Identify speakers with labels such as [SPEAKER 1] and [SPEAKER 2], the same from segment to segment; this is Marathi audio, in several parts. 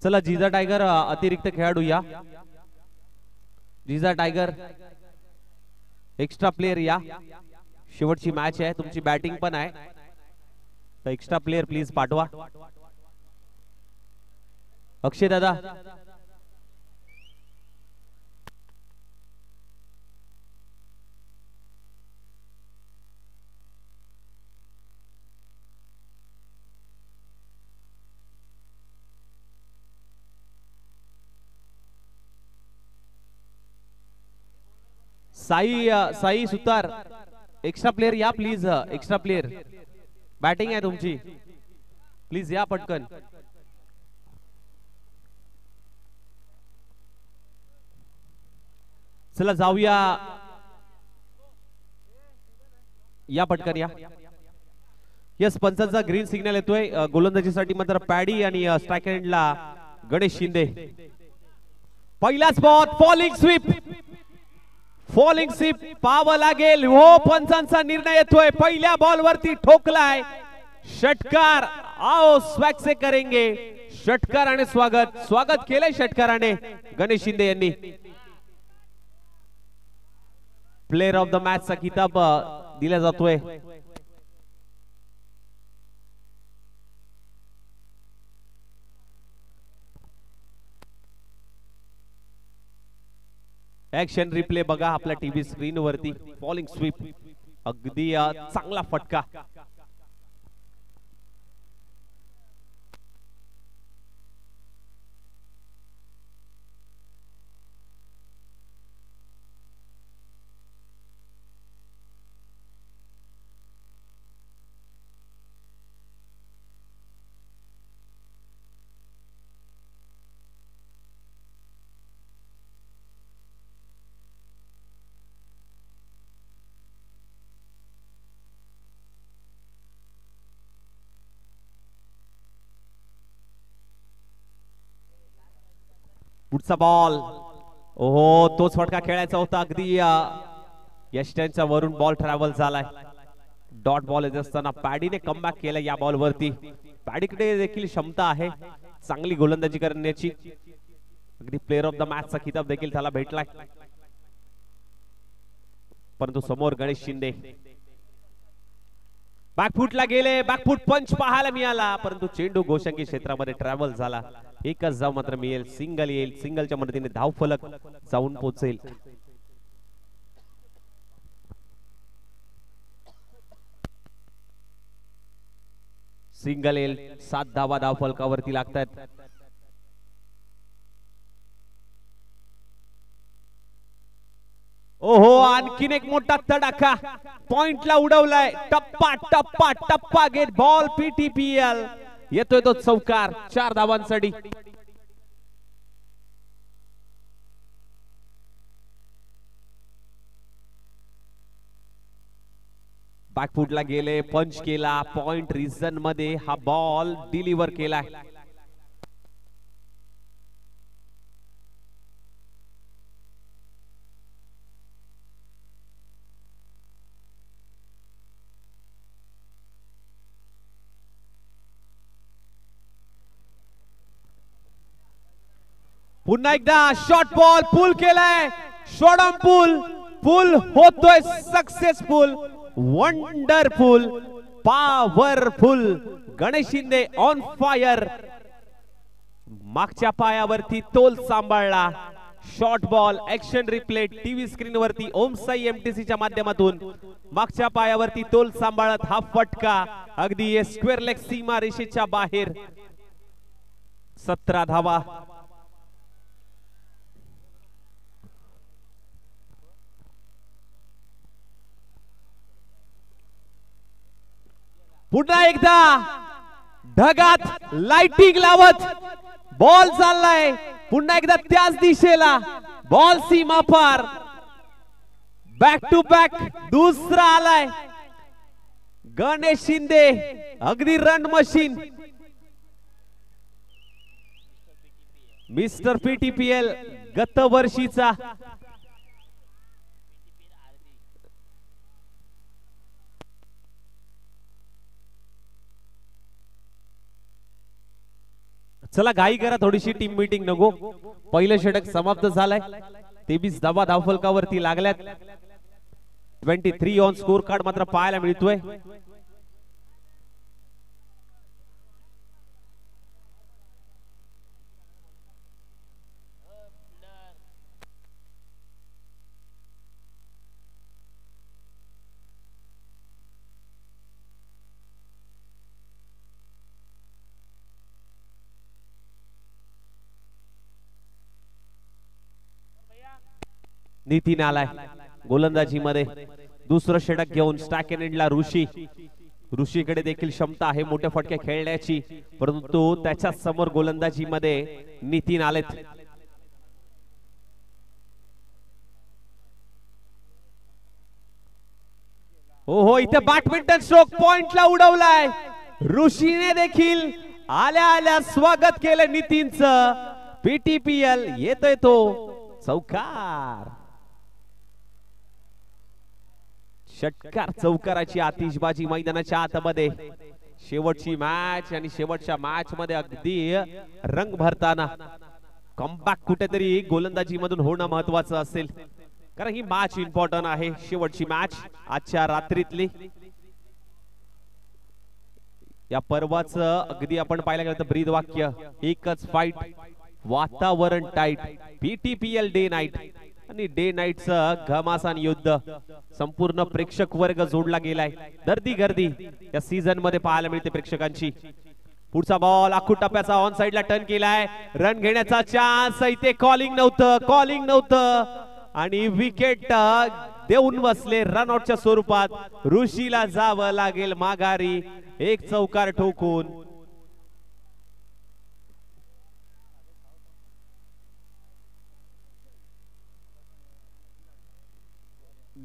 [SPEAKER 1] चला जिजा टायगर अतिरिक्त खेळाडू या. जिजा टायगर एक्स्ट्रा प्लेयर या. शेवटची मॅच आहे, तुमची बॅटिंग पण आहे, तर एक्स्ट्रा प्लेयर प्लीज पाठवा. अक्षय दादा साई सुतार एक्स्ट्रा प्लेयर या प्लीज. एक्स्ट्रा प्लेयर बॅटिंग आहे तुमची, प्लीज या पटकन. चला जाऊया, या पटकन या. यस पंचांचा ग्रीन सिग्नल येतोय. गोलंदाजीसाठी मात्र पॅडी आणि स्ट्राइक एंडला गणेश शिंदे. पहिलाच ball falling sweep, falling sweep पाहावं लागेल. हो पंचांचा निर्णय येतोय, पहिल्या बॉल वरती ठोकलाय षटकार. आओ स्वॅग से करेंगे षटकाराने स्वागत. स्वागत केलंय षटकाराने गणेश शिंदे यांनी. प्लेयर ऑफ द मॅच चा किताब दिला जातोय. ऍक्शन रिप्ले बघा आपल्या टीव्ही स्क्रीन वरती. फॉलिंग स्वीप अगदी चांगला फटका. पुढचा बॉल, ओहो तोच फटका खेळायचा होता. अगदी यष्ट्यांच्या वरून बॉल ट्रॅव्हल झालाय. डॉट बॉल येत असताना पॅडीने कमबॅक केला या बॉल वरती. पॅडीकडे देखील क्षमता आहे चांगली गोलंदाजी करण्याची. अगदी प्लेयर ऑफ द मॅच चा किताब देखील त्याला भेटलाय. परंतु समोर गणेश शिंदे बॅकफुटला गेले. बॅकफुट पंच पाहायला मिळाला, परंतु चेंडू गोशंगी क्षेत्रामध्ये ट्रॅव्हल झाला. एकच धाव मात्र मिळेल, सिंगल येईल. सिंगलच्या मदतीने धाव फलक जाऊन पोहोचेल. सिंगल येईल, 7 धावा धाव फलकावरती लागतात. ओहो आणखीन एक मोठा तडाखा पॉइंटला उडवलाय. टप्पा टप्पा टप्पा गेट बॉल. पीटीपीएल येतोय तो चौकार 4 धावांसाठी. बॅकफुटला गेले, पंच केला. पॉइंट रिजन मध्ये हा बॉल डिलिव्हर केलाय. पुन्हा एकदा शॉर्ट बॉल पुल केलाय. शॉर्ट पुल, पुल होतोय successful, wonderful, powerful. Ganesh Shinde on fire. मागच्या पायावरती तोल सांभाळला. Short ball action replay TV screen वरती ओम साई एमटीसी च्या माध्यमातून. मागच्या पायावरती तोल सांभाळत हा फटका अगदी स्क्वेअर लेग सीमा रेषेच्या बाहेर. 17 धावा. पुन्हा एकदा ढगात लाइटिंग लावत बॉल चाललाय. पुन्हा एकदा त्याच दिशेला बॉल सीमा पार. बॅक टू बॅक दुसरा आलाय गणेश शिंदे. अगदी रन मशीन. मिस्टर पीटीपीएल गत वर्षीचा चला घाई करा थोडीशी, टीम मीटिंग नको. पहिलं षटक समाप्त झालंय. 23 धावा धावफलकावरती लागल्यात. 23 ऑन स्कोर कार्ड मात्र पाहायला मिळतोय. नितीन आलाय गोलंदाजी मध्ये. दुसरं षटक घेऊन स्टॅक इन एंडला ऋषीकडे देखील क्षमता आहे मोठे फटके खेळण्याची, परंतु त्याच्या समोर गोलंदाजी मध्ये नितीन आलेत. हो इथे बॅडमिंटन स्ट्रोक पॉइंटला उडवलाय. ऋषीने देखील आल्या आल्या स्वागत केलं नितीनचं. पीटीपीएल येतोय तो चौकार. षटकार चौकाराची आतिषबाजी मैदानाच्या आतमध्ये. शेवटची मॅच आणि शेवटच्या मॅच मध्ये अगदी रंग भरताना कमबॅक कुठेतरी गोलंदाजी मधून होणं महत्वाचं असेल, कारण ही मॅच इम्पॉर्टंट आहे. शेवटची मॅच आजच्या रात्रीतली. या पर्वाचं अगदी आपण पाहायला गेलं तर ब्रीद वाक्य एकच फाईट, वातावरण टाईट. पीटीपीएल डे नाईट आणि डे नाईटचं घमासान युद्ध. संपूर्ण प्रेक्षक वर्ग जोडला गेलाय. गर्दी या सीझन मध्ये पाहायला मिळते प्रेक्षकांची. पुढचा बॉल आखूड टप्प्याचा ऑन साइडला टर्न केलाय. रन घेण्याचा चान्स. इथे कॉलिंग नव्हतं आणि विकेट देऊन बसले. रनआउटच्या स्वरूपात ऋषीला जावं लागेल माघारी एक चौकार ठोकून.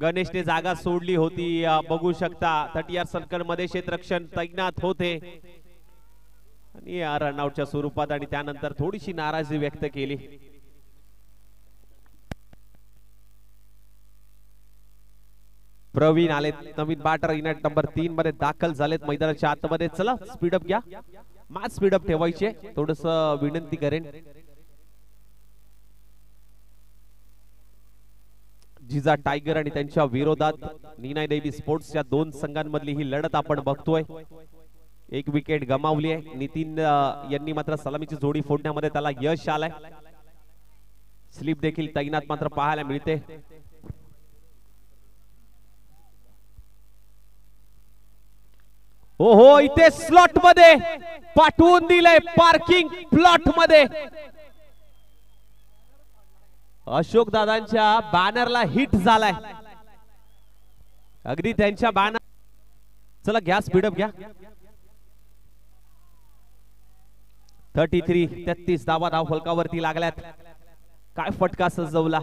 [SPEAKER 1] गणेशने जागा सोडली होती, बघू शकता. 30 सर्कल मध्ये क्षेत्ररक्षण तैनात होते आणि रनआउटच्या स्वरूपात आणि त्यानंतर थोडीशी नाराजी व्यक्त केली. प्रवीण आले नवीन बॅटर. इनिंग नंबर 3 मध्ये दाखल झालेत मैदानाच्या आतमध्ये. चला स्पीडअप घ्या, मॅच स्पीडअप ठेवायचे थोडस विनंती करेन. जिजा टायगर आणि त्यांच्या विरोधात नीना देवी स्पोर्ट्स या दोन संघांमधली ही लढत आपण बघतोय. एक विकेट गमावली आहे. नितीन यांनी मात्र सलामीची जोडी फोडण्यामध्ये त्याला यश आलंय. स्लिप देखील तैनात मात्र पाहायला मिळते. हो इथे स्लॉट मध्ये पाठवून दिलंय, पार्किंग प्लॉट मध्ये. अशोक दादांच्या बॅनरला हिट झालाय अगदी त्यांच्या बॅनर. चला घ्या स्पीडअप घ्या. 33 धावा धावफलकावरती लागल्यात. काय फटका सजवला.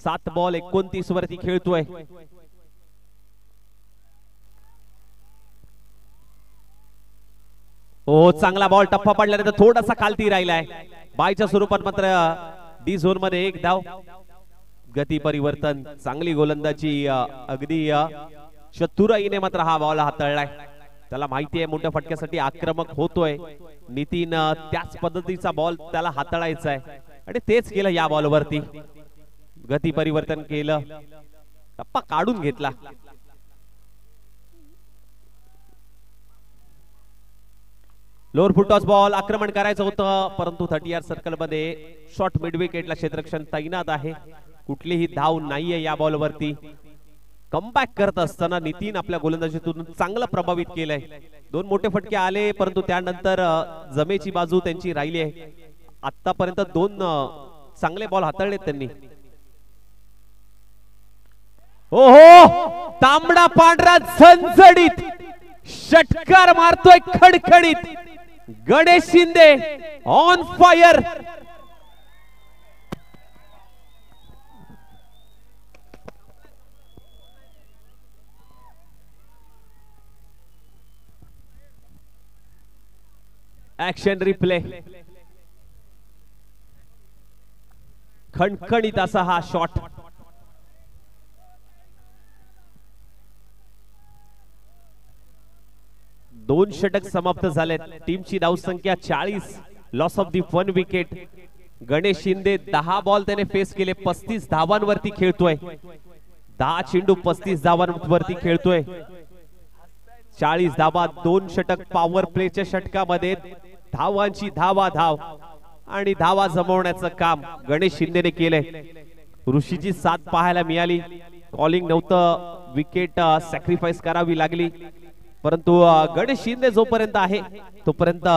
[SPEAKER 1] 7 बॉल 29 वरती खेळतोय. हो चांगला बॉल. टप्पा पडल्यानंतर थोडासा खालती राहिलाय. बायच्या स्वरूपात मात्र डी झोन मध्ये 1 धाव. गती परिवर्तन, चांगली गोलंदाजी. अगदी चतुराईने मात्र हा बॉल हाताळलाय. त्याला माहिती आहे मोठ्या फटक्यासाठी आक्रमक होतोय नितीन. त्याच पद्धतीचा बॉल त्याला हाताळायचा आहे आणि तेच केलं या बॉलवरती. गती परिवर्तन केलं, टप्पा काढून घेतला. Lower foot toss ball. आक्रमण करायचं होतं परंतु 30 सर्कल मध्ये शॉर्ट मिड विकेटला क्षेत्ररक्षण तैनात आहे. कुठलीही धाव नाहीये या बॉलवरती. कमबॅक करत असताना नितीन आपल्या गोलंदाजीतून चांगलं प्रभावित केलंय. 2 मोठे फटके आले परंतु त्यानंतर जमेची बाजू त्यांची राहिली आहे. आतापर्यंत 2 चांगले बॉल हाताळलेत त्यांनी. हो तांबडा पांढरा झणझणीत षटकार मारतोय खडखडीत. Ganesh Shinde on fire. Action replay. खणखणीत असा हा शॉट. 2 षटक समाप्त झालेत. टीमची धावसंख्या 40. Loss of the 1 wicket. Ganesh Shinde 10 ball त्याने फेस केले, 35 धावांवरती खेळतोय. 10 चेंडू 35 धावांवरती खेळतोय. 40 धावा, 2 षटक. पॉवर प्लेच्या षटकामध्ये धावांची धाव आणि धावा जमवण्याचं काम गणेश शिंदेने केलंय. ऋषीची साथ पाहायला मिळाली. कॉलिंग नव्हतं, विकेट सॅक्रिफाईस करावी लागली, परंतु गणेश शिंदे जोपर्यंत आहे तोपर्यंत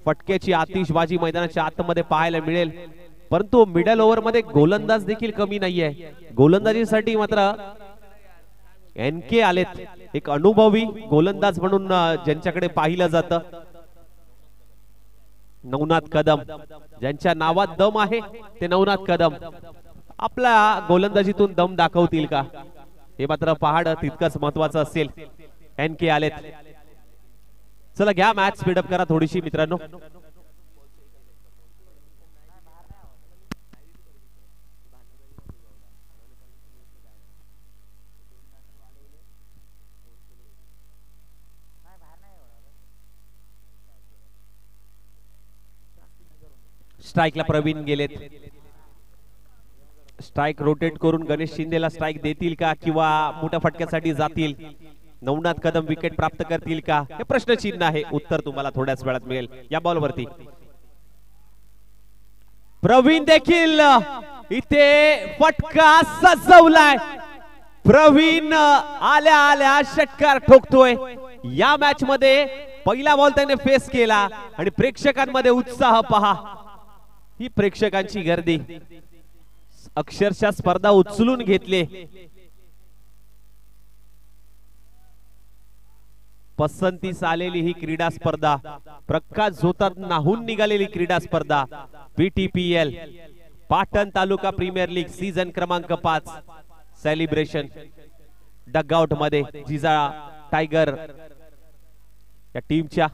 [SPEAKER 1] फटक्याची आतिषबाजी मैदानाच्या आतमध्ये पाहायला मिळेल. परंतु मिडल ओव्हर मध्ये गोलंदाज देखील कमी नाहीये. गोलंदाजीसाठी मात्र एनके आलेत, एक अनुभवी गोलंदाज म्हणून ज्यांच्याकडे पाहिलं जातं. नवनाथ कदम, ज्यांच्या नावात दम आहे ते नवनाथ कदम, आपल्या गोलंदाजीतून दम दाखवतील का हे मात्र पाहणं तितकंच महत्वाचं असेल. एनके आलेत. चला घ्या मॅच स्पीडअप करा थोडीशी मित्रांनो. स्ट्राइकला प्रवीण गेलेत. स्ट्राइक रोटेट करून गणेश शिंदेला स्ट्राइक देतील का किंवा मोठ्या फटक्यासाठी जातील. नवनाथ कदम विकेट प्राप्त करतील का हे प्रश्नचिन्ह आहे. उत्तर तुम्हाला थोड्याच वेळात मिळेल. या बॉलवरती प्रवीण देखील इथे फटका सजवलाय. प्रवीण आल्या आल्या षटकार ठोकतोय. या मॅच मध्ये पहिला बॉल त्याने फेस केला आणि प्रेक्षकांमध्ये उत्साह पहा. ही प्रेक्षकांची गर्दी अक्षरशः स्पर्धा उचलून घेतली. पसंतीस आलेली ही क्रीडा स्पर्धा, प्रकाश झोतात नाहून निघालेली क्रीडा स्पर्धा, PTPL पाटण तालुका प्रीमियर लीग सीझन क्रमांक 5 सेलिब्रेशन. डगआउट मध्ये जिजा टायगर या टीमच्या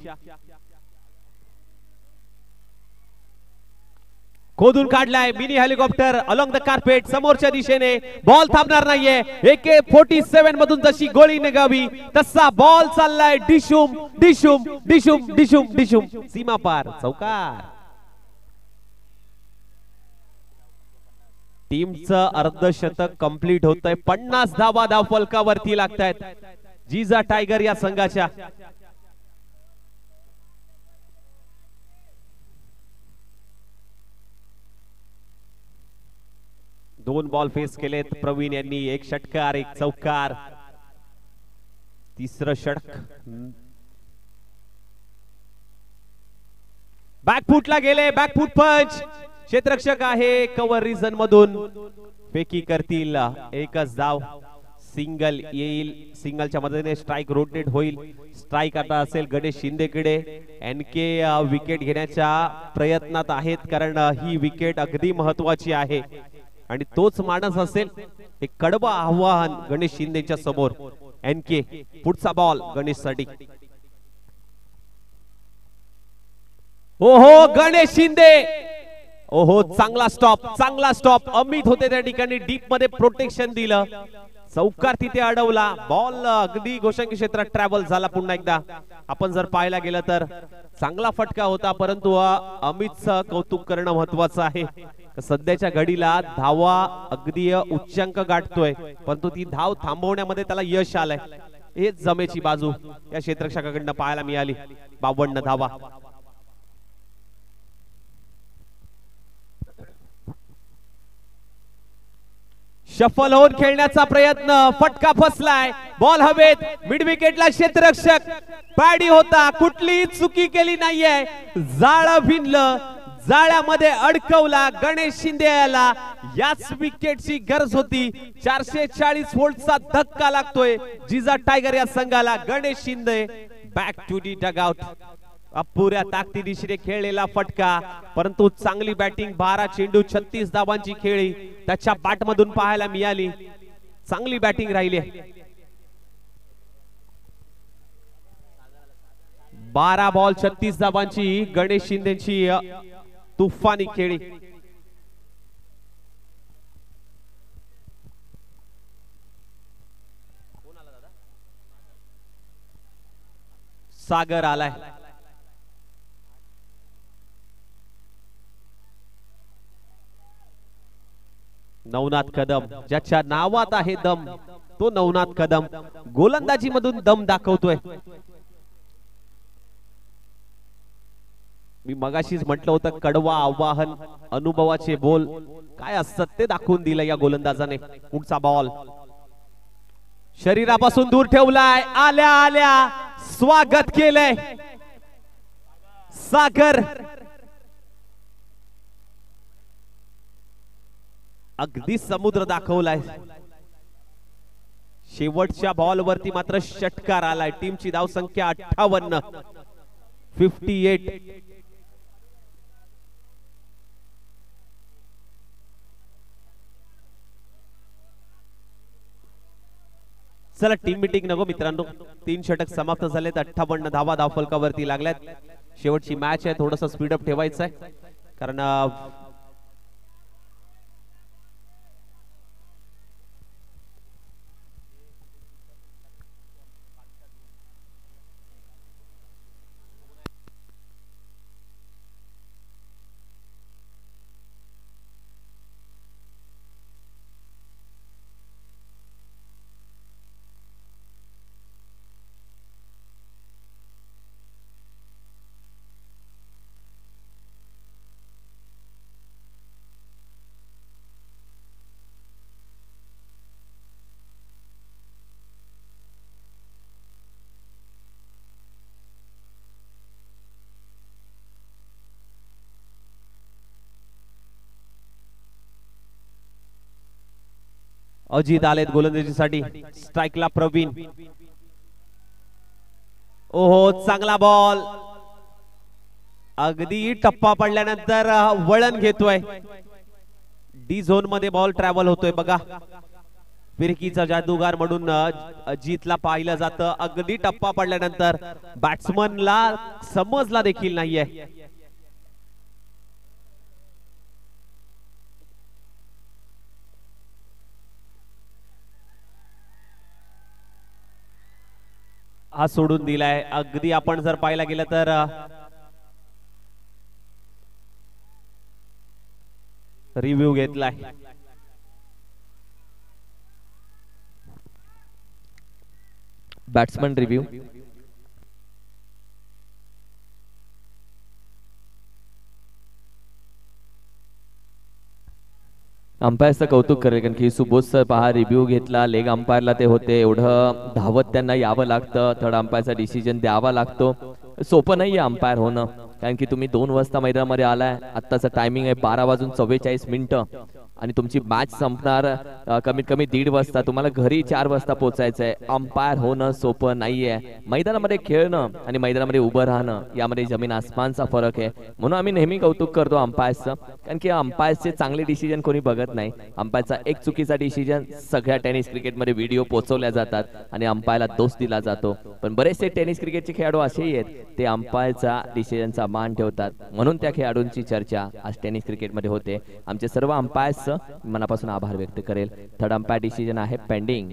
[SPEAKER 1] खोदून काढलाय mini helicopter along the carpet. समोरच्या दिशेने बॉल थांबणार नाहीये. AK-47 मधून जशी गोळी निघावी तसा बॉल चाललाय. डिशुम डिशुम डिशुम डिशुम डिशुम सीमा पार चौकार. टीमचं अर्धशतक कंप्लीट होतंय. 50 धावा धाव फलकावरती लागतायत जिजा टायगर या संघाच्या. दोन बॉल फेस केलेत प्रवीण यांनी. एक षटकार, एक चौकार. तिसरं षटक बॅकफुटला गेले. बॅकफुट पंच. क्षेत्ररक्षक आहे कव्हर रिजन मधून. फेकी करतील. एकच धाव. सिंगल येईल. सिंगलच्या मदतीने स्ट्राइक रोटेट होईल. स्ट्राइक आता असेल गणेश शिंदेकडे. एनके विकेट घेण्याच्या प्रयत्नात आहेत कारण ही विकेट अगदी महत्वाची आहे आणि तोच माणूस असेल. एक कडवं आव्हान गणेश शिंदेच्या समोर. एनके पुढचा बॉल गणेश साठी. ओहो गणेश शिंदे. ओहो चांगला स्टॉप, चांगला स्टॉप. अमित होते त्या ठिकाणी. डीप मध्ये प्रोटेक्शन दिलं. चौकार तिथे अडवला. बॉल अगदी गोशांकी क्षेत्रात ट्रॅव्हल झाला. पुन्हा एकदा आपण जर पाहायला गेलं तर चांगला फटका होता, परंतु अमितचं कौतुक करणं महत्वाचं आहे. सध्याच्या घडीला धावा अगदी उच्चांक गाठतोय, परंतु ती धाव थांबवण्यामध्ये त्याला यश आलंय. हेच जमेची बाजू या क्षेत्ररक्षकाकडनं पाहायला मिळाली. 52 धावा. शफल होऊन खेळण्याचा प्रयत्न. फटका फसलाय. बॉल हवेत. मिड विकेटला क्षेत्ररक्षक पॅडी होता. कुठलीही चुकी केली नाहीये. जाळं भिनलं. जाळ्यामध्ये अडकवला गणेश शिंदे याला. याच विकेटची गरज होती. 440 व्होल्टचा धक्का लागतोय जिजा टायगर या संघाला. Ganesh Shinde back to the dugout. अपुऱ्या ताकदीने खेळलेला फटका, परंतु चांगली बॅटिंग. 12 चेंडू 36 धावांची खेळी त्याच्या बॅट मधून पाहायला मिळाली. चांगली बॅटिंग राहिली. 12 बॉल 36 धावांची गणेश शिंदेची तुफानी खेळी. सागर आलाय. नवनाथ कदम, ज्याच्या नावात आहे दम तो नवनाथ कदम गोलंदाजी मधून दम दाखवतोय. मी मगाशीच म्हटलं होतं कडवा आवाहन, अनुभवाचे बोल काय असतात ते दाखवून दिलं या गोलंदाजाने. पुढचा बॉल शरीरापासून दूर ठेवलाय, आल्या आल्या स्वागत केलंय सागर. अगदी समुद्र दाखवलाय. शेवटच्या बॉल वरती मात्र षटकार आलाय. टीमची धाव संख्या 58, 58. चला टीम मीटिंग नको मित्रांनो. 3 षटक समाप्त झालेत. 58 धावा धावफलकावरती लागल्यात. शेवटची मॅच आहे, थोडस स्पीडअप ठेवायचं आहे कारण अजित आलेत गोलंदाजीसाठी. स्ट्राइकला प्रवीण. ओहो चांगला बॉल. अगदी टप्पा पडल्यानंतर वळण घेतोय. डी झोन मध्ये बॉल ट्रॅव्हल होतोय बघा. फिरकीचा जादूगार म्हणून अजितला पाहिलं जातं. अगदी टप्पा पडल्यानंतर बॅट्समनला समजला देखील नाहीये. हा सोडून दिलाय. अगदी आपण जर पाहायला गेलं तर रिव्ह्यू घेतलाय.
[SPEAKER 2] Batsman review. अंपायरचं कौतुक करेल कारण की सुबोध सर पहा रिव्ह्यू घेतला. लेग अंपायरला ते होते एवढं धावत त्यांना यावं लागतं. थर्ड अंपायरचा डिसिजन द्यावा लागतो. सोपं नाहीये अंपायर होणं कारण की तुम्ही 2 वाजता मैदानामध्ये आलाय. आत्ताचं टायमिंग आहे 12:44 आणि तुमची मॅच संपणार कमीत कमी 1:30 वाजता. तुम्हाला घरी 4 वाजता पोहोचायचंय. अंपायर होणं सोपं नाहीये. मैदानामध्ये खेळणं आणि मैदानामध्ये उभं राहणं यामध्ये जमीन आसमानचा फरक आहे. म्हणून आम्ही नेहमी कौतुक करतो अंपायरचं कारण की अंपायरचे चांगले डिसिजन कोणी बघत नाही. अंपायरचा एक चुकीचा डिसिजन सगळ्या टेनिस क्रिकेटमध्ये व्हिडिओ पोहोचवल्या जातात आणि अंपायरला दोष दिला जातो. पण बरेचसे टेनिस क्रिकेटचे खेळाडू असेही आहेत ते अंपायरचा डिसिजनचा मान ठेवतात. म्हणून त्या खेळाडूंची चर्चा आज टेनिस क्रिकेटमध्ये होते. आमचे सर्व अंपायर्स मनापासून आभार व्यक्त करेल. थर्ड अंपायर डिसिजन आहे पेंडिंग.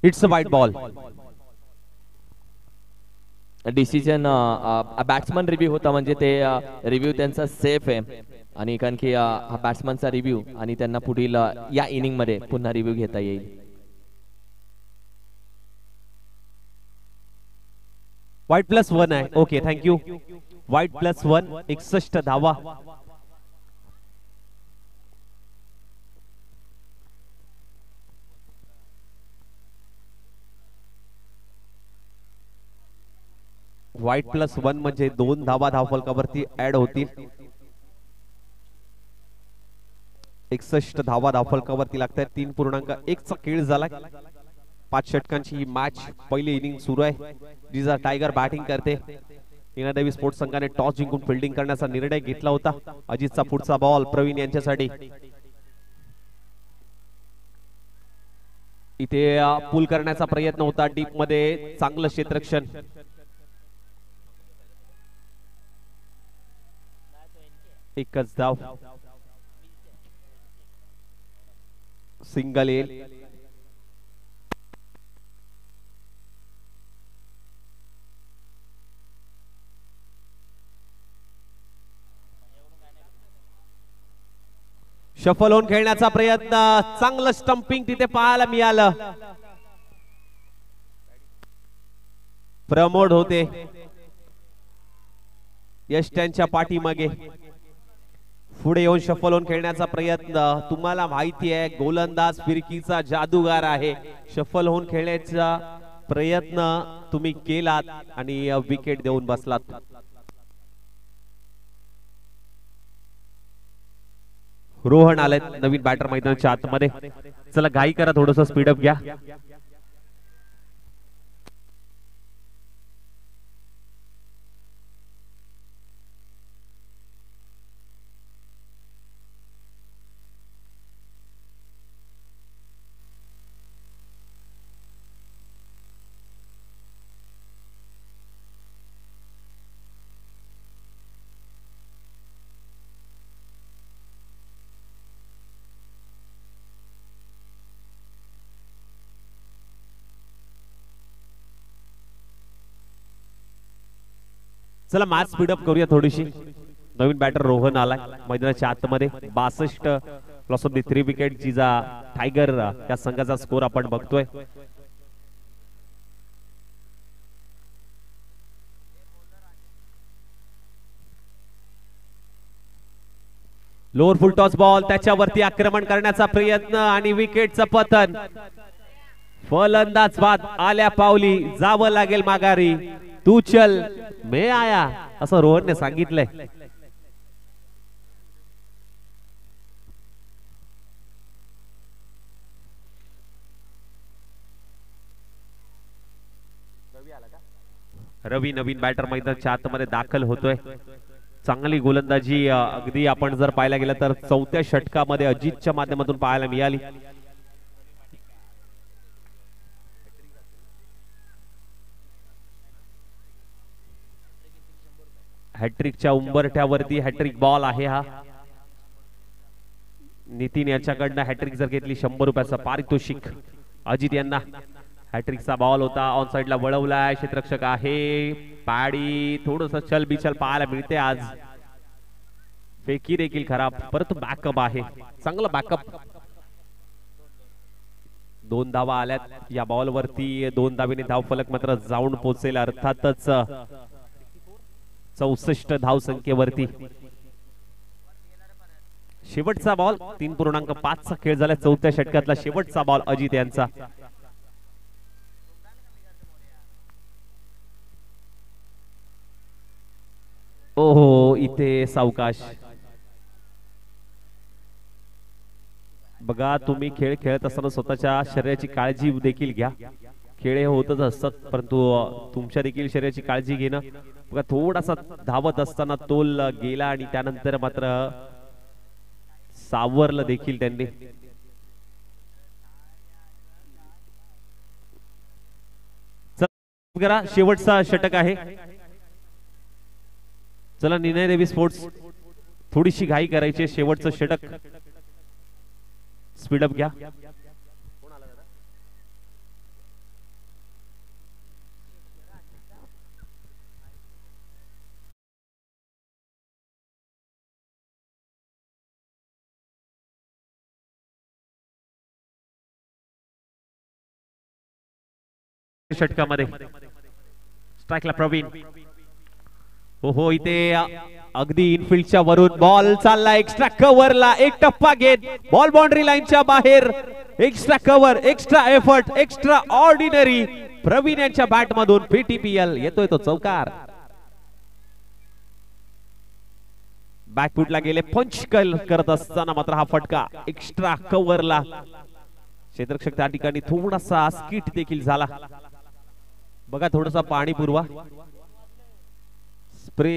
[SPEAKER 1] इट्स अ वाईट बॉल.
[SPEAKER 2] डिसिजन बॅट्समन रिव्ह्यू होता म्हणजे ते रिव्ह्यू त्यांचा सेफ आहे आणि कारण की हा बॅट्समनचा रिव्ह्यू आणि त्यांना पुढील या इनिंग मध्ये पुन्हा रिव्ह्यू घेता येईल.
[SPEAKER 1] वाईट +1 आहे. Okay thank you. वाईट +1 61 धावा. वाईट +1 म्हणजे 2 धावा धावफलकावरती ऍड होतील. 61 धावा धावफलकावरती लागतात. 3.1 चा खेळ झाला. 5 षटकांची ही मॅच पहिली इनिंग सुरू आहे. जिजा टायगर बॅटिंग करते. नीनादेवी स्पोर्ट्स संघाने टॉस जिंकून फिल्डिंग करण्याचा निर्णय घेतला होता. अजितचा पुढचा बॉल प्रवीण यांच्यासाठी. इथे पुल करण्याचा प्रयत्न होता डीप मध्ये. चांगलं क्षेत्ररक्षण. एकच धाव. सिंगल येईल. शफल होऊन खेळण्याचा प्रयत्न. चांगलं स्टंपिंग तिथे पाहायला मिळालं. प्रमोद होते यश त्यांच्या पाठीमागे. पुढे येऊन शफल होऊन खेळण्याचा प्रयत्न. तुम्हाला माहिती आहे गोलंदाज फिरकीचा जादूगार आहे. शफल होऊन खेळण्याचा प्रयत्न तुम्ही केलात आणि विकेट देऊन बसलात. रोहन आलेत नवीन बॅटर मैदानाच्या आतमध्ये. चला घाई करा, थोडस स्पीडअप घ्या. चला मॅच स्पीडअप करूया थोडीशी. नवीन बॅटर रोहन आलाय मैदानाच्या आतमध्ये. 62 loss of the 3 wicket. Jija tiger या संघाचा स्कोर आपण बघतोय. लोअर फुल टॉस बॉल. त्याच्यावरती आक्रमण करण्याचा प्रयत्न आणि विकेटचं पतन. फलंदाज बाद आल्या पावली. जावं लागेल माघारी. तू चल मैं आया असं रोहनने सांगितलंय. रवी नवीन बॅटर मैदानाच्या आतमध्ये दाखल होतोय. चांगली गोलंदाजी अगदी आपण जर पाहायला गेलं तर 4थ्या षटकामध्ये अजितच्या माध्यमातून पाहायला मिळाली. हॅट्रिकच्या उंबरठ्यावरती हॅट्रिक बॉल आहे हा. नितीन याच्याकडनं हॅट्रिक जर घेतली 100 रुपयाचं पारितोषिक. अजित यांना हॅट्रिकचा बॉल होता. ऑन साइडला वळवलाय. क्षेत्ररक्षक आहे पाडी. थोडस चल बिचल पाहायला मिळते आज. फेकी देखील खराब. परत बॅकअप आहे. चांगलं बॅकअप. 2 धावा आल्यात या बॉल वरती. 2 धावेने धावफलक मात्र जाऊन पोहोचेल. अर्थातच 64 धाव संख्येवरती. शेवटचा बॉल. 3.5 चा खेळ झाला. 4थ्या षटकातला शेवटचा बॉल अजित यांचा. ओहो इथे सावकाश. बघा तुम्ही खेळ खेळत असताना स्वतःच्या शरीराची काळजी देखील घ्या. खेळ हे होतच असतात परंतु तुमच्या देखील शरीराची काळजी घेणं. बघा थोडासा धावत असताना तोल गेला आणि त्यानंतर मात्र सावरलं देखील त्यांनी. चला शेवटचा षटक आहे. चला नीनादेवी स्पोर्ट्स थोडीशी घाई करायची. शेवटचं षटक. स्पीडअप घ्या. षटकामध्ये स्ट्राइकला प्रवीण. हो इथे अगदी इनफिल्डच्या वरून बॉल चालला. एक्स्ट्रा कव्हरला एक टप्पा घेत बॉल बाउंड्री लाईनच्या बाहेर. Extra cover, extra effort, extraordinary. Praveen यांच्या बॅट मधून PTPL येतोय तो चौकार. बॅकफुटला गेले, पंच करत असताना मात्र हा फटका एक्स्ट्रा कव्हरला. क्षेत्ररक्षक त्या ठिकाणी थोडासा स्किट देखील झाला. बघा थोडासा पाणी पुरवा, स्प्रे.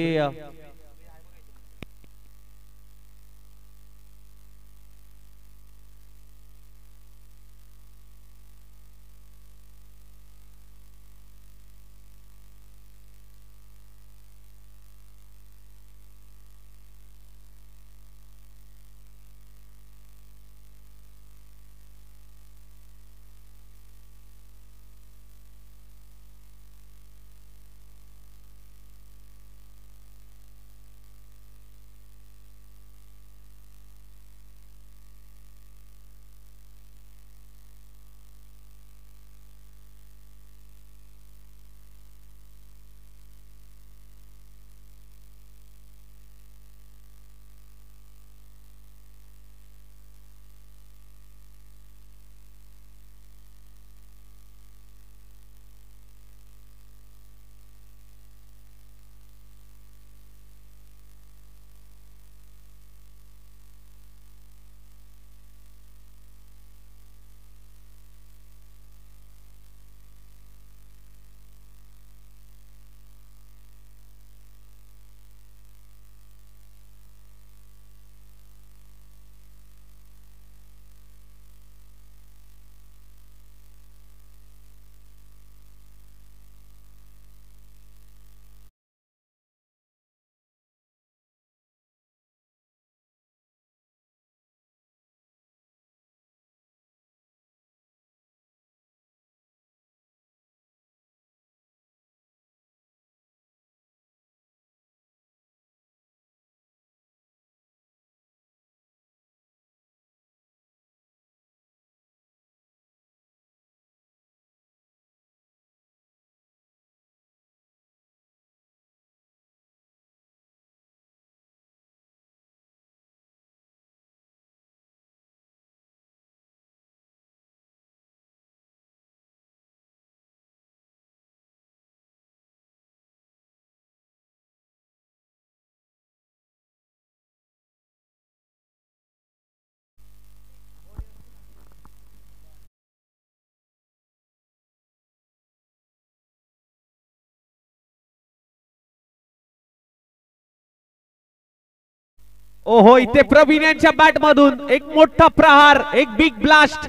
[SPEAKER 1] ओहो, इथे प्रवीण यांच्या बॅट मधून एक मोठा प्रहार, एक बिग ब्लास्ट.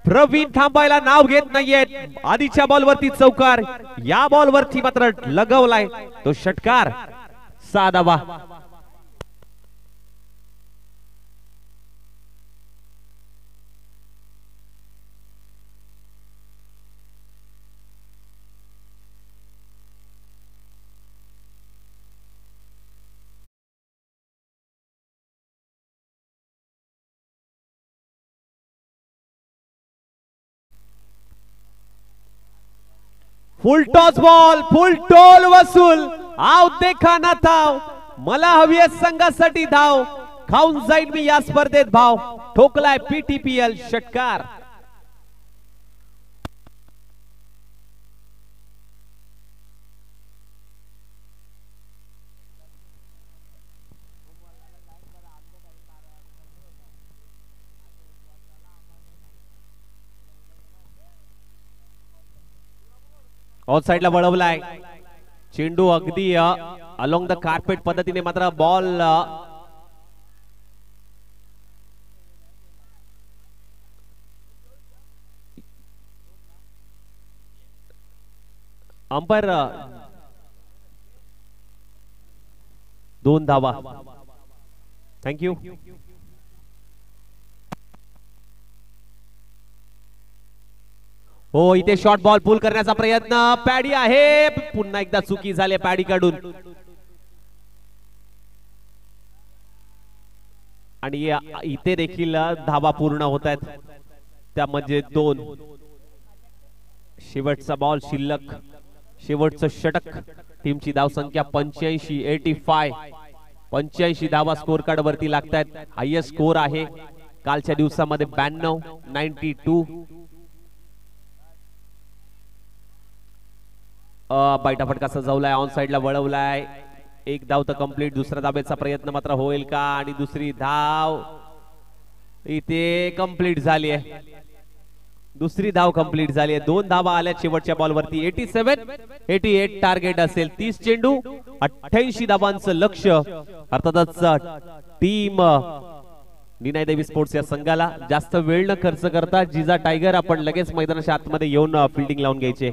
[SPEAKER 1] प्रवीण थांबायला नाव घेत नाहीयेत. आधीच्या बॉलवरती चौकार, या बॉलवरती मात्र लगवलाय तो षटकार. 6 धावा. फुल टॉस बॉल, फुल टोल वसूल. आव देखा ना थाव, मला हवी आहे संघासाठी धाव. खाऊन जाईन मी या स्पर्धेत भाव. ठोकलाय पीटीपीएल षटकार. ऑफ साइडला वळवलाय चेंडू, अगदी अलोंग द कार्पेट पद्धतीने मात्र बॉल अंपायर 2 धावा. थँक्यू. हो, इथे शॉर्ट बॉल पुल करण्याचा प्रयत्न. पॅडी आहे, पुन्हा एकदा चुकी झाली पॅडी कडून. आणि इथे देखील धावा पूर्ण होत आहेत, त्यामध्ये 2. शेवटचा बॉल शिल्लक, शेवटचं षटक. टीमची धावसंख्या 85 85 धावा स्कोर कार्ड वरती लागतायत. हायएस्ट स्कोर आहे कालच्या दिवसामध्ये 92. बाईटा फटका सजवलाय, ऑन साइडला वळवलाय. एक धाव तर कंप्लीट. दुसऱ्या धाब्याचा प्रयत्न मात्र होईल का? आणि दुसरी धाव इथे कंप्लीट झाली आहे. दुसरी धाव कंप्लीट झाली आहे. 2 धावा आल्या शेवटच्या बॉलवरती. 88 टार्गेट असेल. 30 चेंडू 88 धावांचं लक्ष. अर्थातच टीम निनाय देवी स्पोर्ट्स या संघाला जास्त वेळ न खर्च करता जिजा टायगर आपण लगेच मैदानाच्या आतमध्ये येऊन फिल्डिंग लावून घ्यायचे.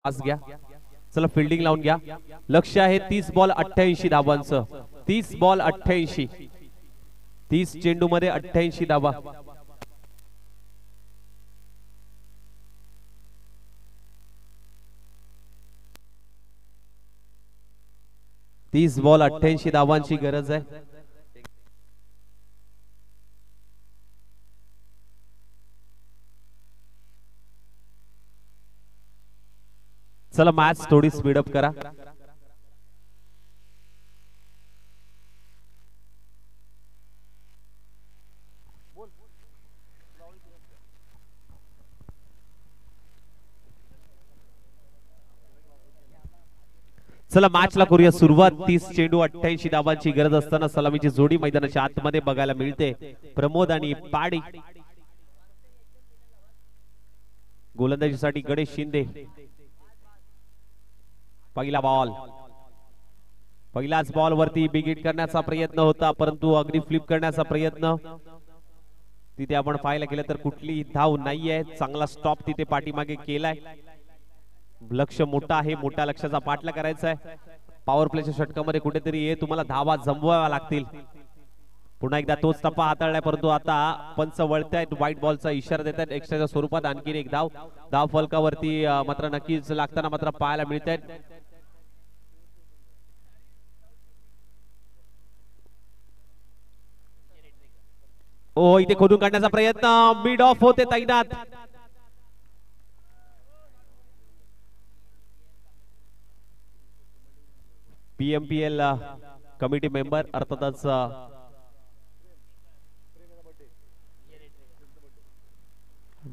[SPEAKER 1] पास घ्या. चला फिल्डिंग लावून घ्या. लक्ष आहे 30 बॉल 88 धावांचं. 30 बॉल 88. 30 चेंडू मध्ये 88 धावा. तीस बॉल 88 धावांची गरज आहे. चला मॅच थोडी स्पीडअप करा. चला मॅचला करूया सुरुवात. 30 चेंडू 88 धावांची गरज असताना सलामीची जोडी मैदानाच्या आतमध्ये बघायला मिळते. प्रमोद आणि पाडी. गोलंदाजीसाठी गणेश शिंदे. पहिला बॉल. पहिल्याच बॉल वरती बिग हिट करण्याचा प्रयत्न होता परंतु अगदी फ्लिप करण्याचा प्रयत्न तिथे आपण पाहायला गेलं तर कुठली धाव नाहीये. चांगला स्टॉप तिथे पाठीमागे केलाय. लक्ष मोठा आहे. मोठ्या लक्षाचा पाठला करायचा आहे. पॉवर प्लेच्या षटकामध्ये कुठेतरी तुम्हाला धावा जमवाव्या लागतील. पुन्हा एकदा तोच टप्पा हाताळलाय परंतु आता पंच वळतायत. व्हाईट बॉलचा इशारा देतात एक्स्ट्राच्या स्वरूपात. आणखी एक धाव फलकावरती मात्र नक्कीच लागताना मात्र पाहायला मिळत आहेत. ओ इथे खोदून काढण्याचा प्रयत्न, मिड ऑफ होते तैनात. पीएमपीएल कमिटी मेंबर अर्थातच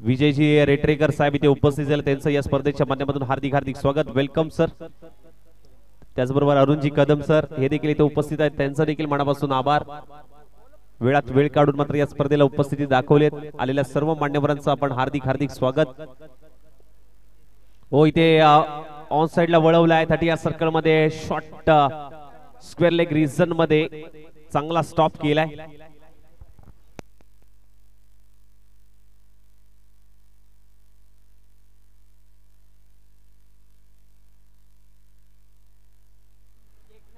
[SPEAKER 1] विजयजी रेटरेकर साहेब इथे उपस्थित झाले, त्यांचं या स्पर्धेच्या माध्यमातून हार्दिक हार्दिक स्वागत, वेलकम सर. त्याचबरोबर अरुणजी कदम सर हे देखील इथे उपस्थित आहेत, त्यांचं देखील मनापासून आभार. वेळात वेळ काढून मात्र या स्पर्धेला उपस्थिती दाखवलेत आलेल्या सर्व मान्यवरांचं आपण हार्दिक हार्दिक स्वागत. हो इथे ऑन साइडला वळवलाय 30 या सर्कल मध्ये, शॉर्ट स्क्वेअर लेग रिजन मध्ये चांगला स्टॉप केलाय.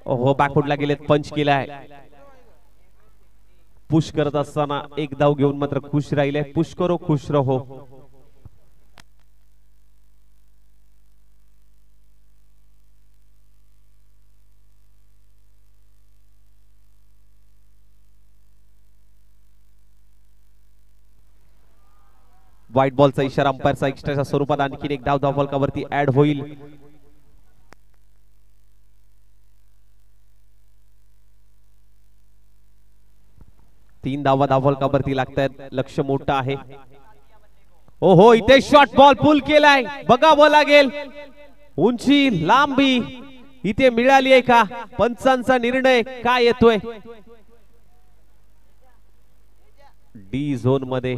[SPEAKER 1] हो बॅकफुटला गेलेत, पंच केलाय. पुश करत असताना एक धाव घेऊन मात्र खुश राहिले. पुश करो खुश रहो. व्हाईट बॉलचा इशारा अंपायरचा एक्स्ट्राच्या स्वरूपात आणखी एक धाव धावफलकावरती ऍड होईल. तीन धावा धावफलकावरती लागतात, लक्ष मोठं आहे. ओहो इथे शॉर्ट बॉल पुल केलाय, बघावं लागेल. उंची लांबी इथे मिळाली आहे का? पंचांचा निर्णय काय येतोय? डी झोन मध्ये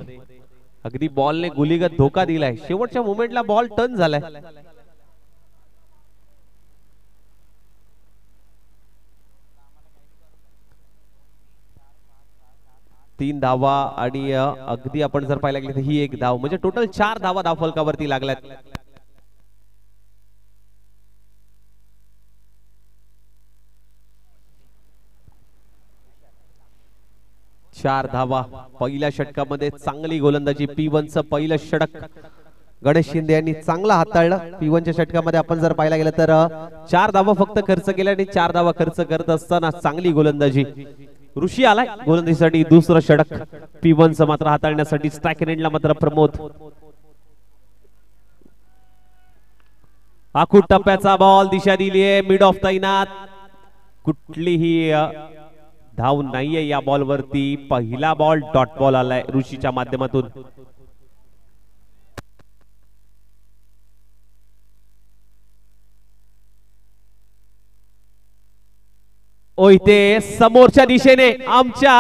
[SPEAKER 1] अगदी बॉलने गुलीगत धोका दिलाय. शेवटच्या मोमेंटला बॉल टर्न झालाय. तीन धावा आणि अगदी आपण जर पाहायला गेले तर ही एक धाव, म्हणजे टोटल 4 धावा धावफलकावरती लागल्यात. चार धावा पहिल्या षटकामध्ये. चांगली गोलंदाजी, P1चं पहिलं षटक गणेश शिंदे यांनी चांगला हाताळलं. P1च्या षटकामध्ये आपण जर पाहायला गेलं तर 4 धावा फक्त खर्च केल्या आणि 4 धावा खर्च करत असताना चांगली गोलंदाजी. ऋषी आलाय गोलंदाजीसाठी दुसरं षटक. P1चं मात्र हाताळण्यासाठी स्ट्राइक एंडला मात्र प्रमोद. आखूड टप्प्याचा बॉल, दिशा दिलीये, मिड ऑफ तैनात. कुठलीही धाव नाहीये या बॉल वरती. पहिला बॉल डॉट बॉल आलाय ऋषीच्या माध्यमातून. ओ इथे समोरच्या दिशेने आमच्या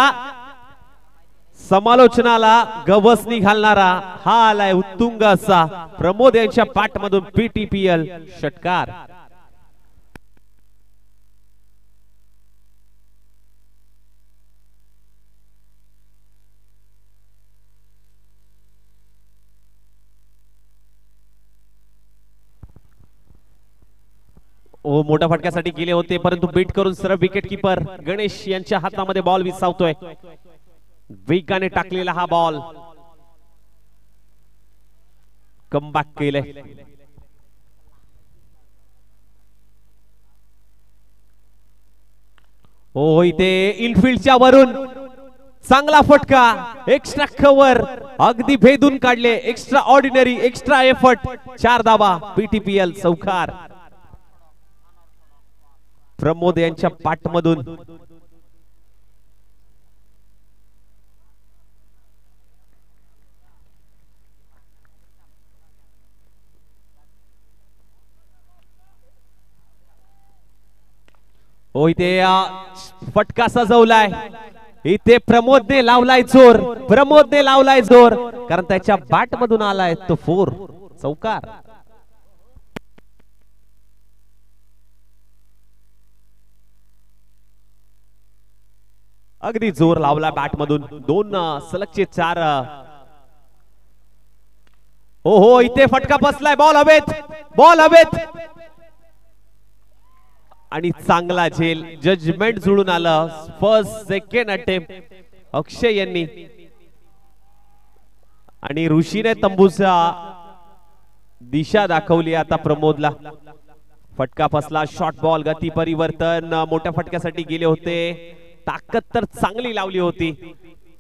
[SPEAKER 1] समालोचनाला गवसणी घालणारा हा आलाय उत्तुंग असा प्रमोद यांच्या पाठमधून PTPL षटकार. ओ मोठ्या फटक्यासाठी गेले होते परंतु बीट करून सरळ विकेट कीपर गणेश यांच्या हातामध्ये बॉल विसावतोय. वेगाने टाकलेला हा बॉल कमबॅक केलंय. ओ इथे इनफिल्डच्या वरून चांगला फटका, एक्स्ट्रा कव्हर अगदी भेदून काढले. Extra ordinary, extra effort. 4 धावा PTPL चौकार प्रमोद यांच्या पाठमधून. हो इथे फटका सजवलाय. इथे प्रमोदने लावलाय जोर, प्रमोदने लावलाय जोर, कारण त्याच्या बॅट मधून आलाय तो 4 चौकार. अगदी जोर लावला बॅट मधून. 2 सलगचे 4. हो हो इथे फटका बसलाय. बॉल हवेत, बॉल हवेत आणि चांगला झेल. जजमेंट जुळून आलं. फर्स्ट सेकंड अटेम्प्ट अक्षय यांनी आणि ऋषीने तंबूचा दिशा दाखवली आता प्रमोदला. फटका फसला. शॉर्ट बॉल, गती परिवर्तन, मोठ्या फटक्यासाठी गेले होते. ताकद तर चांगली लावली होती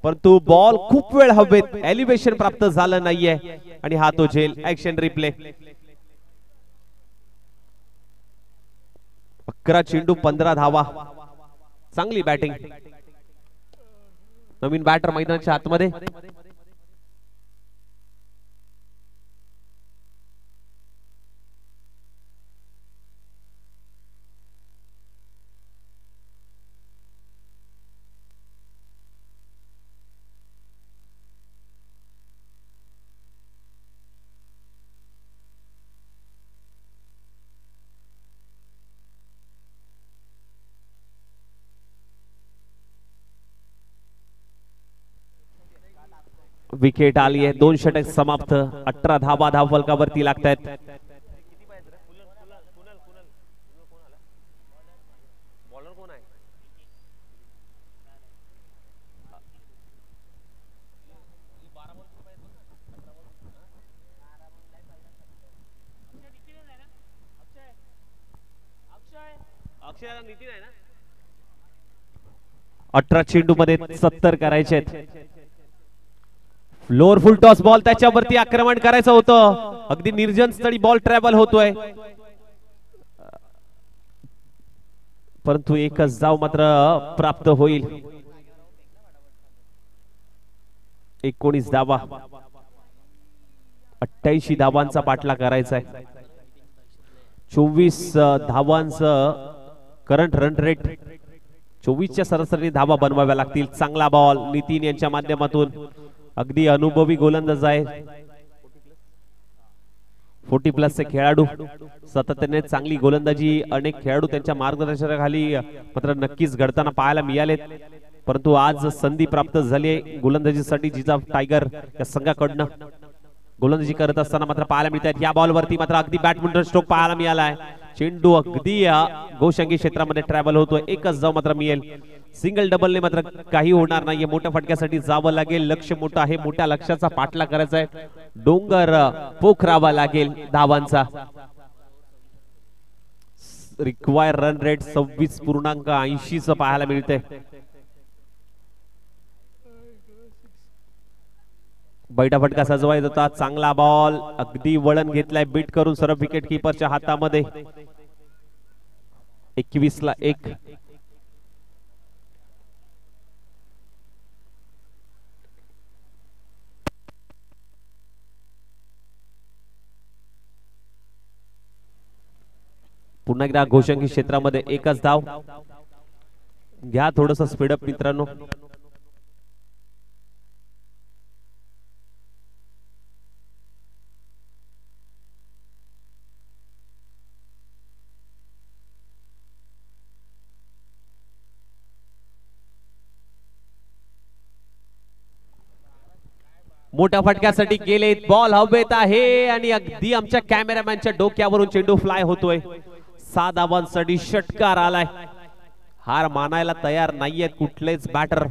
[SPEAKER 1] परंतु बॉल खूप वेळ हवेत, एलिव्हेशन प्राप्त झालं नाहीये आणि हा तो झेल. Action replay. 11 चेंडू 15 धावा. चांगली बॅटिंग. नवीन बॅटर मैदानाच्या आतमध्ये. विकेट आली आहे. 2 षटक समाप्त. 18 धावा धावफलकावरती लागतायत.
[SPEAKER 3] नितीन आहे ना.
[SPEAKER 1] 18 चेंडू मध्ये 70 करायचे आहेत. फ्लोर फुल टॉस बॉल, त्याच्यावरती आक्रमण करायचं होतं. अगदी निर्जन स्थळी बॉल ट्रॅव्हल होतोय, परंतु एकच धाव मात्र प्राप्त होईल. 19 धावा. 88 धावांचा पाठला करायचा आहे. 24 धावांचं करंट रन रेट. 24च्या सरासरी धावा बनवाव्या लागतील. चांगला बॉल नितीन यांच्या माध्यमातून. अगदी अनुभवी गोलंदाज आहे. 40+ चे खेळाडू. सातत्याने चांगली गोलंदाजी अनेक खेळाडू त्यांच्या मार्गदर्शनाखाली मात्र नक्कीच घडताना पाहायला मिळालेत, परंतु आज संधी प्राप्त झाली गोलंदाजीसाठी जिजाऊ टायगर या संघाकडनं. गोलंदाजी करत असताना मात्र पाहायला मिळत आहेत. या बॉलवरती मात्र अगदी बॅटमिंटन स्ट्रोक पाहायला मिळालाय. चेंडू अगदी गोशंगी क्षेत्रामध्ये ट्रॅव्हल होतोय. एकच धाव मात्र मिळेल. सिंगल डबलने मात्र काही होणार नाहीये. मोठ्या फटक्यासाठी जावं लागेल. लक्ष मोठं आहे. मोठ्या लक्ष्याचा पाठला करायचा आहे. डोंगर पोखरावा लागेल धावांचा. रिक्वायर रन रेट 26.80 च पाहायला मिळते. बैठा फटका सजवायचा होता. चांगला बॉल अगदी वळण घेतलाय बीट करून सरळ विकेट किपरच्या हातामध्ये. 21 ला 1. पुन्हा एकदा घोषंगी क्षेत्रामध्ये एकच धाव. घ्या थोडस स्पीडअप मित्रांनो. मोठ्या फटक्यासाठी गेले. बॉल हवेत आहे आणि अगदी आमच्या कॅमेरामॅनच्या डोक्यावरून चेंडू फ्लाय होतोय. 6 धावांसाठी षटकार आलाय. हार मानायला तयार नाहीयेत कुठलेच बॅटर.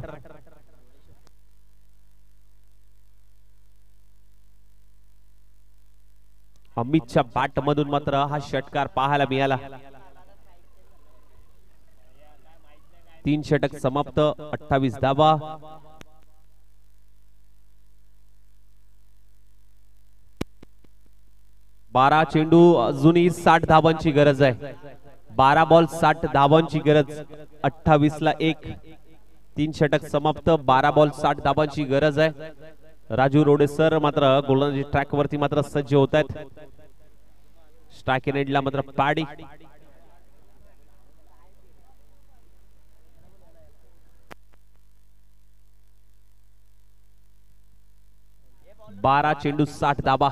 [SPEAKER 1] अमितच्या बॅट मधून मात्र हा षटकार पाहायला मिळाला. 3 षटक समाप्त. 28 धावा. 12 चेंडू अजूनही 60 धावांची गरज आहे. 12 बॉल 60 धावांची गरज. 28 ला 1. 3 षटक समाप्त. 12 बॉल 60 धावांची गरज आहे. राजू रोडे सर मात्र गोलंदाजी ट्रॅक वरती मात्र सज्ज होत आहेत. स्ट्राइक एंडला मात्र पाडी. बारा चेंडू 60 धावा.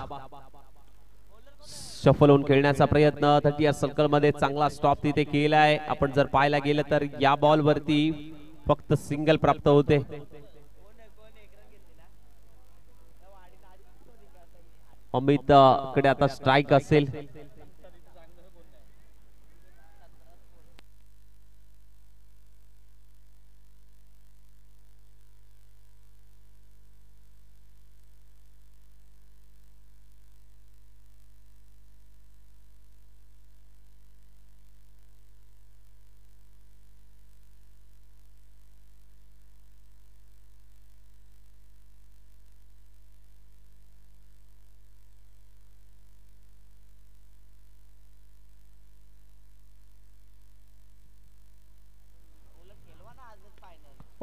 [SPEAKER 1] शफल होऊन खेळण्याचा प्रयत्न. 30 सर्कल मध्ये चांगला स्टॉप तिथे केलाय. आपण जर पाहायला गेलं तर या बॉल वरती फक्त सिंगल प्राप्त होते. अमित कडे आता स्ट्राइक असेल.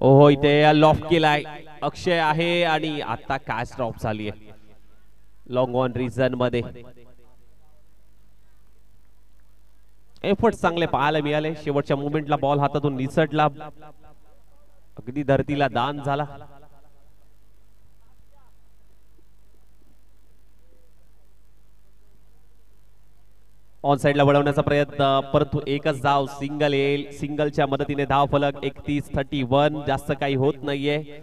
[SPEAKER 1] ओहो इथे लॉफ्ट केलाय अक्षय आहे आणि आता कॅच ड्रॉप झाली आहे लॉंग ऑन रिझन मध्ये. एफर्ट चांगले पाहायला मिळाले. शेवटच्या मोमेंटला बॉल हातातून निसटला, अगदी धरतीला दान झाला. ऑन साइडला वळवण्याचा प्रयत्न, परंतु एकच धाव, सिंगल येईल. सिंगलच्या मदतीने धाव फलक 31-31. जास्त काही होत नाहीये.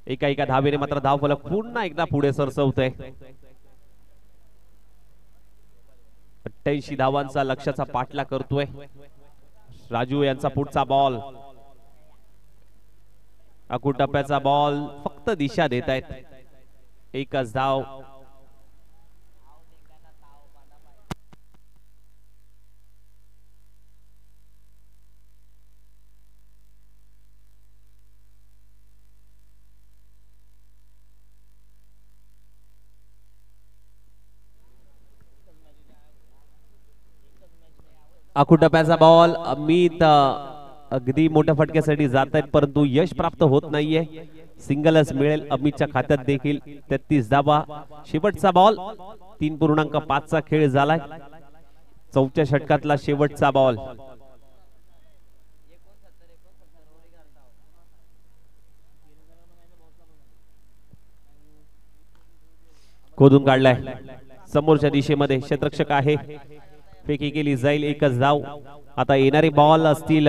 [SPEAKER 1] एका धावेने मात्र धाव फलक पुन्हा एकदा पुढे सरसवतोय. 88 धावांचा लक्ष्याचा पाठला करतोय राजू यांचा. पुढचा बॉल, अकुटप्प्याचा बॉल, फक्त दिशा देत आहेत. एकच धाव. अकुटप्प्याचा बॉल, अमित अगदी मोठ्या फटक्यासाठी जात आहेत परंतु यश प्राप्त होत नाहीये. सिंगलच मिळेल अमितच्या खात्यात देखील. 33 धावा. शेवटचा बॉल, 3.5 चा खेळ झालाय. 4थ्या षटकातला शेवटचा बॉल. खोदून काढलाय समोरच्या दिशेमध्ये. क्षेत्ररक्षक आहे, फेकी केली जाईल. एकच धाव. आता येणारे बॉल असतील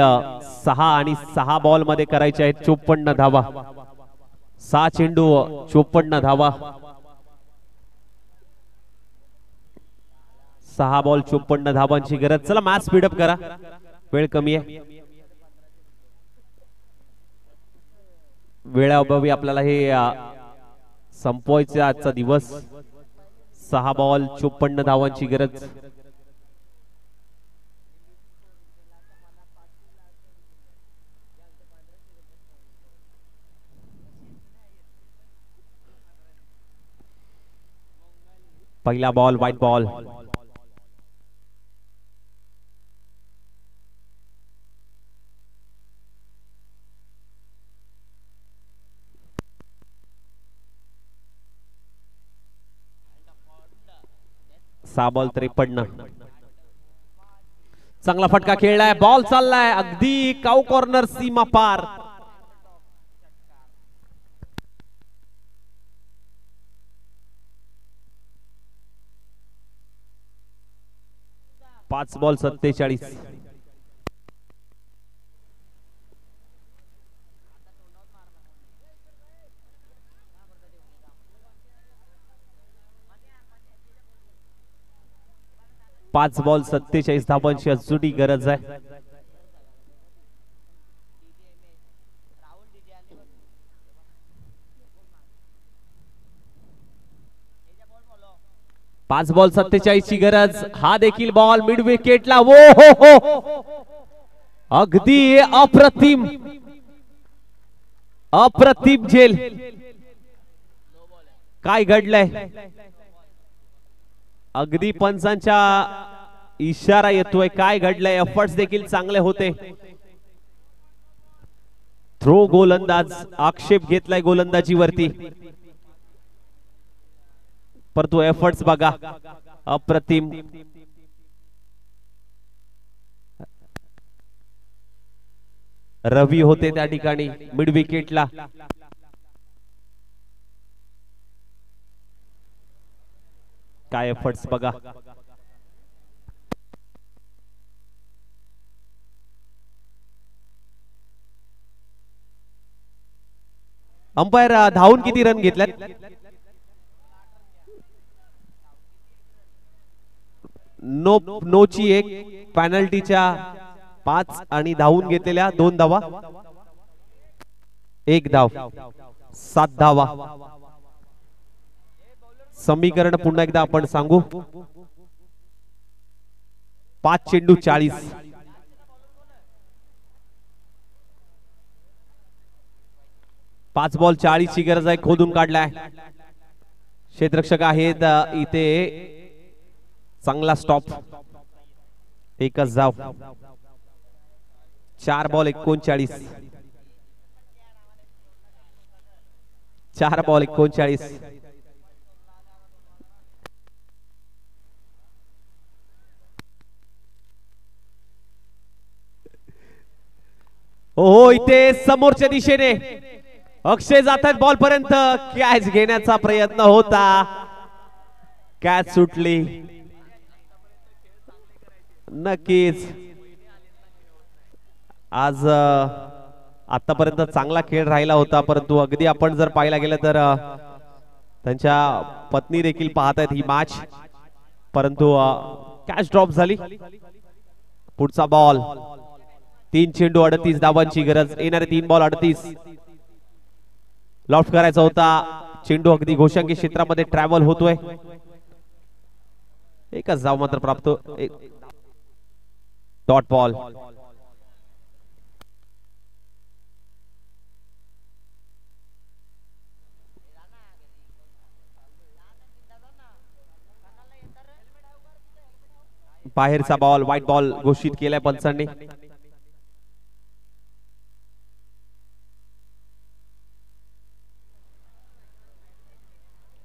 [SPEAKER 1] 6 आणि 6 बॉल मध्ये करायचे आहेत 54 धावा. 6 चेंडू 54 धावा. 6 बॉल 54 धावांची गरज. चला मॅच स्पीडअप करा, वेळ कमी आहे. वेळाअभावी आपल्याला हे संपवायचे आजचा दिवस. 6 बॉल 54 धावांची गरज. पहिला बॉल व्हाईट बॉल. सहा बॉल 53. चांगला फटका खेळलाय. बॉल चाललाय अगदी काऊ कॉर्नर सीमा पार. पाच बॉल 47. पाच बॉल 47 धावांची अजूनही गरज आहे. पाच बॉल 47 ची गरज. हा देखील बॉल मिड विकेटला. वो हो हो, अगदी अप्रतिम अप्रतिम झेल. काय घडलंय? अगदी पंचांच्या इशारा येतोय. काय घडलंय? एफर्ट्स देखील चांगले होते. थ्रो गोलंदाज आक्षेप घेतलाय गोलंदाजीवरती, परंतु एफर्ट्स बघा अप्रतिम. रवी होते त्या ठिकाणी मिड विकेटला. काय एफर्ट्स बघा. अंपायर धावून किती रन घेतल्यात? नोची 1, पेनल्टीच्या 5 आणि धावून घेतलेल्या 2 धावा. 1 धाव 7 धावा. समीकरण पुन्हा एकदा आपण सांगू. 5 चेंडू 40. पाच बॉल 40 ची गरज आहे. खोदून काढलाय. क्षेत्ररक्षक आहेत इथे. चांगला स्टॉप. एकच धाव. 4 बॉल 39. 4 बॉल 39. हो इथे समोरच्या दिशेने अक्षय जातात बॉल पर्यंत. कॅच घेण्याचा प्रयत्न होता, कॅच सुटली. नक्कीच आज आतापर्यंत चांगला खेळ राहिला होता, परंतु अगदी आपण जर पाहायला गेलं तर त्यांच्या पत्नी देखील पाहत आहेत ही मॅच, परंतु कॅच ड्रॉप झाली. पुढचा बॉल 3 चेंडू 38 धावांची गरज. येणारे 3 बॉल 38. लॉफ्ट करायचा होता चेंडू, अगदी घोषांकी क्षेत्रामध्ये ट्रॅव्हल होतोय. एकच धाव मात्र प्राप्त. Dot ball. बाहेरचा बॉल, व्हाईट बॉल घोषित केलाय पंचांनी.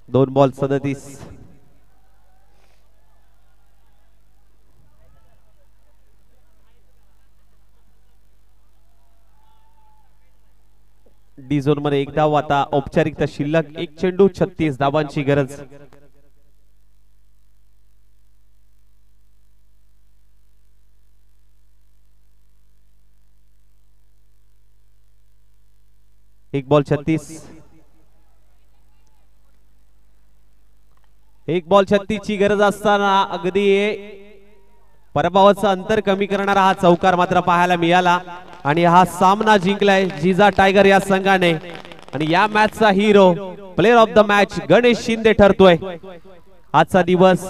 [SPEAKER 1] दोन बॉल 37. डी झोन मध्ये 1 धाव. आता औपचारिकता शिल्लक 1 चेंडू 36 धावांची गरज. एक बॉल 36. 1 बॉल 36 ची गरज असताना अगदी पराभवाचं अंतर कमी करणारा हा चौकार मात्र पाहायला मिळाला आणि हा सामना जिंकलाय जिजा टायगर या संघाने. आणि या मॅचचा hero, player of the match Ganesh Shinde ठरतोय. आजचा दिवस